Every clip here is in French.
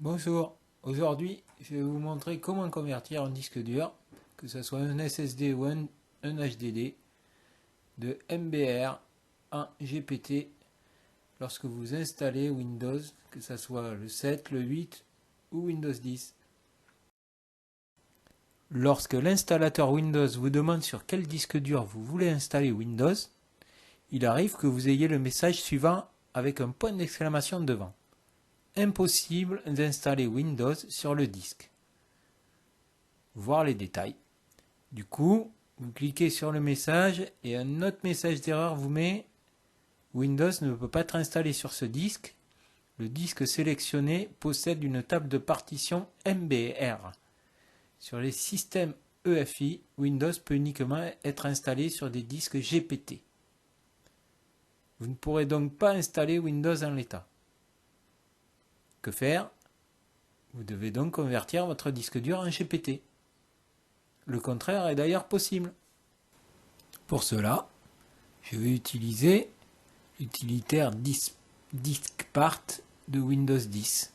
Bonjour, aujourd'hui je vais vous montrer comment convertir un disque dur, que ce soit un SSD ou un HDD, de MBR en GPT lorsque vous installez Windows, que ce soit le 7, le 8 ou Windows 10. Lorsque l'installateur Windows vous demande sur quel disque dur vous voulez installer Windows, il arrive que vous ayez le message suivant avec un point d'exclamation devant. Impossible d'installer Windows sur le disque. Voir les détails. Du coup, vous cliquez sur le message et un autre message d'erreur vous met Windows ne peut pas être installé sur ce disque. Le disque sélectionné possède une table de partition MBR. Sur les systèmes EFI, Windows peut uniquement être installé sur des disques GPT. Vous ne pourrez donc pas installer Windows en l'état. Que faire? Vous devez donc convertir votre disque dur en GPT. Le contraire est d'ailleurs possible. Pour cela, je vais utiliser l'utilitaire diskpart de Windows 10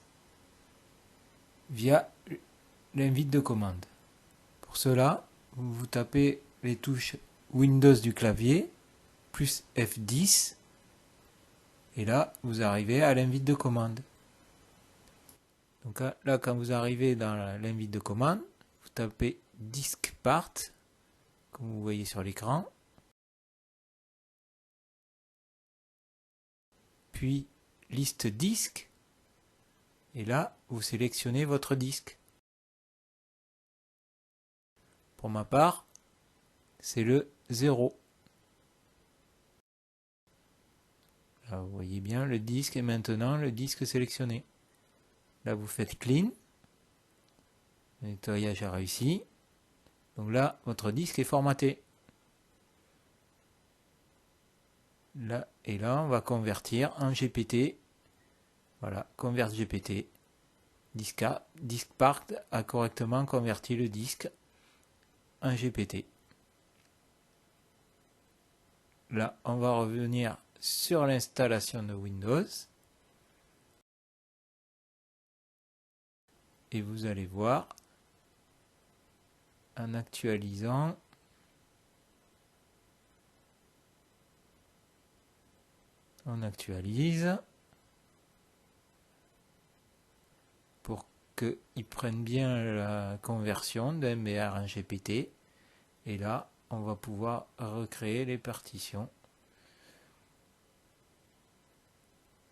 via l'invite de commande. Pour cela, vous tapez les touches Windows du clavier plus F10 et là vous arrivez à l'invite de commande. Donc là, quand vous arrivez dans l'invite de commande, vous tapez diskpart comme vous voyez sur l'écran, puis liste disque, et là vous sélectionnez votre disque. Pour ma part, c'est le 0. Là vous voyez bien le disque est maintenant le disque sélectionné. Là vous faites clean, le nettoyage a réussi. Donc là votre disque est formaté. Là et là on va convertir en GPT. Voilà, convert GPT. Diskpart a correctement converti le disque en GPT. Là on va revenir sur l'installation de Windows. Et vous allez voir, en actualisant, on actualise pour qu'il prenne bien la conversion de MBR en GPT. Et là, on va pouvoir recréer les partitions.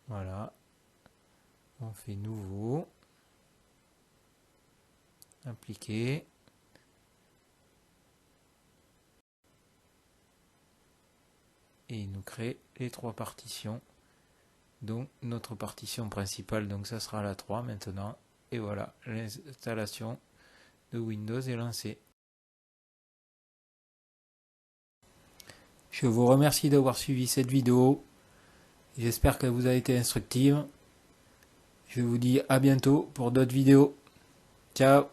Voilà. On fait nouveau. Appliquer. Et il nous crée les 3 partitions. Donc notre partition principale, donc ça sera la 3 maintenant. Et voilà, l'installation de Windows est lancée. Je vous remercie d'avoir suivi cette vidéo. J'espère qu'elle vous a été instructive. Je vous dis à bientôt pour d'autres vidéos. Ciao!